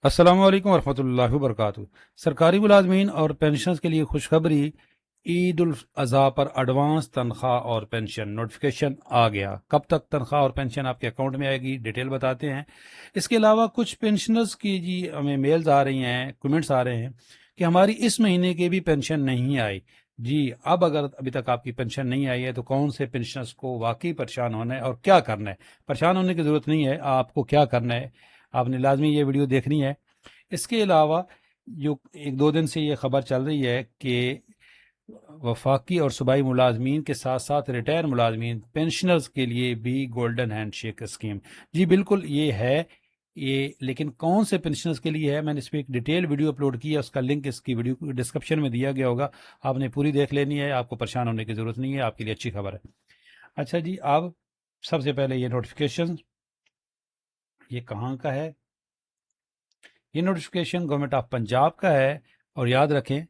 السلام علیکم ورحمۃ اللہ وبرکاتہ۔ سرکاری ملازمین اور پینشنز کے لیے خوشخبری، عید الاضحیٰ پر ایڈوانس تنخواہ اور پینشن نوٹیفیکیشن آ گیا۔ کب تک تنخواہ اور پینشن آپ کے اکاؤنٹ میں آئے گی، ڈیٹیل بتاتے ہیں۔ اس کے علاوہ کچھ پینشنرز کی ہمیں میلز آ رہی ہیں، کمنٹس آ رہے ہیں کہ ہماری اس مہینے کی بھی پینشن نہیں آئی۔ جی، اب اگر ابھی تک آپ کی پینشن نہیں آئی ہے تو کون سے پینشنرز کو واقعی پریشان ہونا ہے اور کیا کرنا ہے؟ پریشان ہونے کی ضرورت نہیں ہے، آپ کو کیا کرنا ہے، آپ نے لازمی یہ ویڈیو دیکھنی ہے۔ اس کے علاوہ جو ایک دو دن سے یہ خبر چل رہی ہے کہ وفاقی اور صوبائی ملازمین کے ساتھ ساتھ ریٹائر ملازمین پینشنرز کے لیے بھی گولڈن ہینڈ شیک اسکیم، جی بالکل یہ ہے یہ، لیکن کون سے پینشنرز کے لیے ہے؟ میں نے اس پہ ایک ڈیٹیل ویڈیو اپلوڈ کی ہے، اس کا لنک اس کی ویڈیو ڈسکرپشن میں دیا گیا ہوگا، آپ نے پوری دیکھ لینی ہے، آپ کو پریشان ہونے کی ضرورت نہیں ہے، آپ کے لیے اچھی خبر ہے۔ اچھا جی، اب سب سے پہلے یہ نوٹیفیکیشن، یہ کہاں کا ہے؟ یہ نوٹیفیکیشن گورنمنٹ آف پنجاب کا ہے، اور یاد رکھیں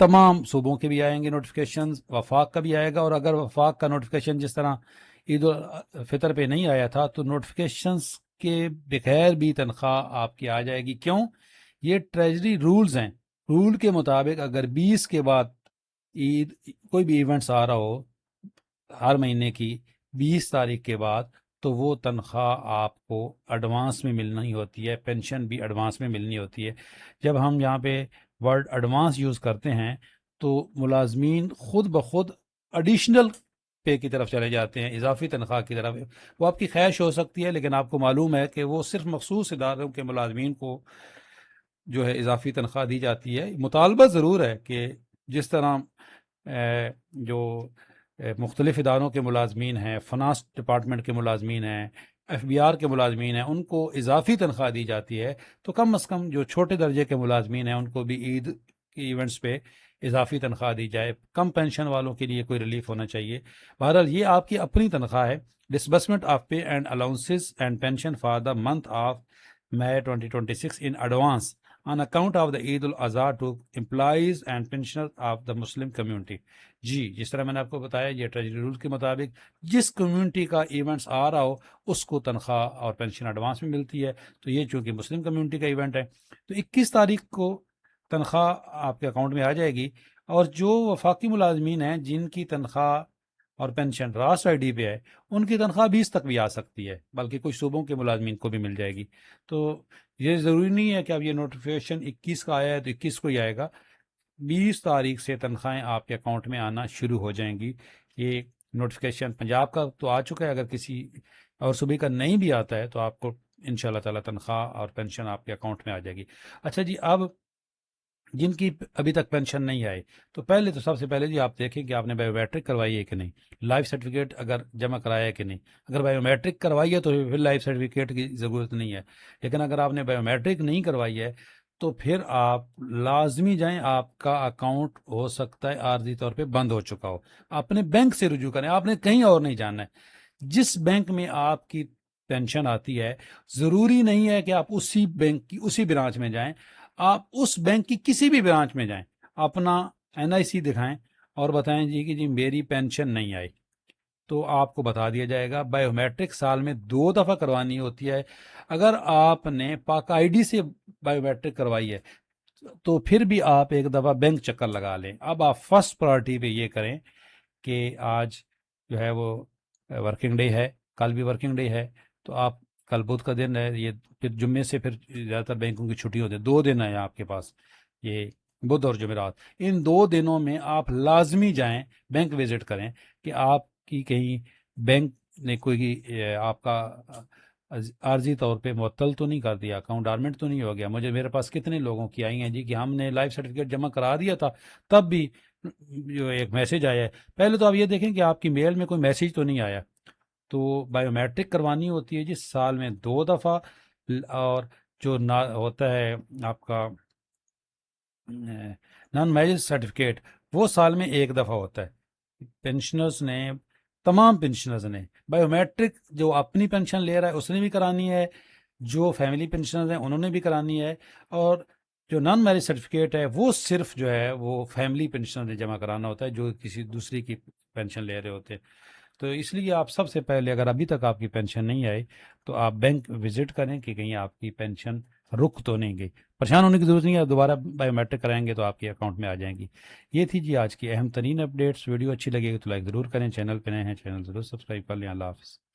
تمام صوبوں کے بھی آئیں گے نوٹیفیکیشن، وفاق کا بھی آئے گا، اور اگر وفاق کا نوٹیفیکیشن جس طرح عید الفطر پہ نہیں آیا تھا تو نوٹیفیکیشنز کے بغیر بھی تنخواہ آپ کی آ جائے گی۔ کیوں؟ یہ ٹریجری رولز ہیں، رول کے مطابق اگر 20 کے بعد عید کوئی بھی ایونٹس آ رہا ہو ہر مہینے کی 20 تاریخ کے بعد، تو وہ تنخواہ آپ کو ایڈوانس میں ملنی ہوتی ہے، پینشن بھی ایڈوانس میں ملنی ہوتی ہے۔ جب ہم یہاں پہ ورڈ ایڈوانس یوز کرتے ہیں تو ملازمین خود بخود ایڈیشنل پے کی طرف چلے جاتے ہیں، اضافی تنخواہ کی طرف۔ وہ آپ کی خواہش ہو سکتی ہے، لیکن آپ کو معلوم ہے کہ وہ صرف مخصوص اداروں کے ملازمین کو جو ہے اضافی تنخواہ دی جاتی ہے۔ مطالبہ ضرور ہے کہ جس طرح جو مختلف اداروں کے ملازمین ہیں، فنانس ڈپارٹمنٹ کے ملازمین ہیں، ایف بی آر کے ملازمین ہیں، ان کو اضافی تنخواہ دی جاتی ہے، تو کم از کم جو چھوٹے درجے کے ملازمین ہیں ان کو بھی عید کی ایونٹس پہ اضافی تنخواہ دی جائے۔ کم پینشن والوں کے لیے کوئی ریلیف ہونا چاہیے۔ بہرحال یہ آپ کی اپنی تنخواہ ہے۔ Disbursement of pay and allowances and pension for the month of May 2026 in advance on account of the Eid al-Adha to employees and pensioners of the Muslim community۔ جی، جس طرح میں نے آپ کو بتایا، یہ ٹریجری رول کے مطابق جس کمیونٹی کا ایونٹس آ رہا ہو اس کو تنخواہ اور پینشن ایڈوانس میں ملتی ہے۔ تو یہ چونکہ مسلم کمیونٹی کا ایونٹ ہے تو 21 تاریخ کو تنخواہ آپ کے اکاؤنٹ میں آ جائے گی، اور جو وفاقی ملازمین ہیں جن کی تنخواہ اور پینشن راس آئی ڈی پہ ہے ان کی تنخواہ 20 تک بھی آ سکتی ہے، بلکہ کچھ صوبوں کے ملازمین کو بھی مل جائے گی۔ تو یہ ضروری نہیں ہے کہ اب یہ نوٹیفیکیشن 21 کا آیا ہے تو 21 کو ہی آئے گا، 20 تاریخ سے تنخواہیں آپ کے اکاؤنٹ میں آنا شروع ہو جائیں گی۔ یہ نوٹیفیکیشن پنجاب کا تو آ چکا ہے، اگر کسی اور صوبے کا نہیں بھی آتا ہے تو آپ کو انشاءاللہ تعالی تنخواہ اور پینشن آپ کے اکاؤنٹ میں آ جائے گی۔ اچھا جی، اب جن کی ابھی تک پینشن نہیں آئی، تو پہلے تو سب سے پہلے جی آپ دیکھیں کہ آپ نے بایو میٹرک کروائی ہے کہ نہیں، لائف سرٹیفکیٹ اگر جمع کرایا ہے کہ نہیں۔ اگر بایو میٹرک کروائی ہے تو پھر لائف سرٹیفکیٹ کی ضرورت نہیں ہے، لیکن اگر آپ نے بایو میٹرک نہیں کروائی ہے تو پھر آپ لازمی جائیں، آپ کا اکاؤنٹ ہو سکتا ہے عارضی طور پہ بند ہو چکا ہو، اپنے بینک سے رجوع کریں، آپ نے کہیں اور نہیں جانا ہے۔ جس بینک میں آپ کی پینشن آتی ہے ضروری نہیں ہے کہ آپ اسی بینک کی اسی برانچ میں جائیں، آپ اس بینک کی کسی بھی برانچ میں جائیں، اپنا این آئی سی دکھائیں اور بتائیں جی کہ جی میری پینشن نہیں آئی، تو آپ کو بتا دیا جائے گا۔ بایو میٹرک سال میں 2 دفعہ کروانی ہوتی ہے۔ اگر آپ نے پاک آئی ڈی سے بایو میٹرک کروائی ہے تو پھر بھی آپ ایک دفعہ بینک چکر لگا لیں۔ اب آپ فرسٹ پرائرٹی پہ یہ کریں کہ آج جو ہے وہ ورکنگ ڈے ہے، کل بھی ورکنگ ڈے ہے، تو آپ کل بدھ کا دن ہے، یہ پھر جمعے سے پھر زیادہ تر بینکوں کی چھٹی ہوتی ہے، 2 دن ہیں آپ کے پاس، یہ بدھ اور جمعرات، ان 2 دنوں میں آپ لازمی جائیں، بینک وزٹ کریں کہ آپ کی کہیں بینک نے کوئی آپ کا عارضی طور پہ معطل تو نہیں کر دیا، اکاؤنٹ ڈارمنٹ تو نہیں ہو گیا۔ میرے پاس کتنے لوگوں کی آئی ہیں جی کہ ہم نے لائف سرٹیفکیٹ جمع کرا دیا تھا، تب بھی جو ایک میسج آیا ہے۔ پہلے تو آپ یہ دیکھیں کہ آپ کی میل میں کوئی میسج تو نہیں آیا۔ تو بایو میٹرک کروانی ہوتی ہے جس سال میں 2 دفعہ، اور جو ہوتا ہے آپ کا نان میرج سرٹیفکیٹ وہ سال میں 1 دفعہ ہوتا ہے۔ پینشنرز نے، تمام پینشنرز نے بایو میٹرک، جو اپنی پینشن لے رہا ہے اس نے بھی کرانی ہے، جو فیملی پینشنرز ہیں انہوں نے بھی کرانی ہے، اور جو نان میرج سرٹیفکیٹ ہے وہ صرف جو ہے وہ فیملی پینشنر نے جمع کرانا ہوتا ہے جو کسی دوسری کی پینشن لے رہے ہوتے ہیں۔ تو اس لیے آپ سب سے پہلے، اگر ابھی تک آپ کی پینشن نہیں آئی تو آپ بینک وزٹ کریں کہ کہیں آپ کی پینشن رک تو نہیں گئی. پریشان ہونے کی ضرورت نہیں ہے, دوبارہ بایو میٹرک کرائیں گے تو آپ کے اکاؤنٹ میں آ جائیں گی. یہ تھی جی آج کی اہم ترین اپڈیٹس. ویڈیو اچھی لگے گی تو لائک ضرور کریں, چینل پہ نئے ہیں چینل ضرور سبسکرائب کر لیں. اللہ حافظ.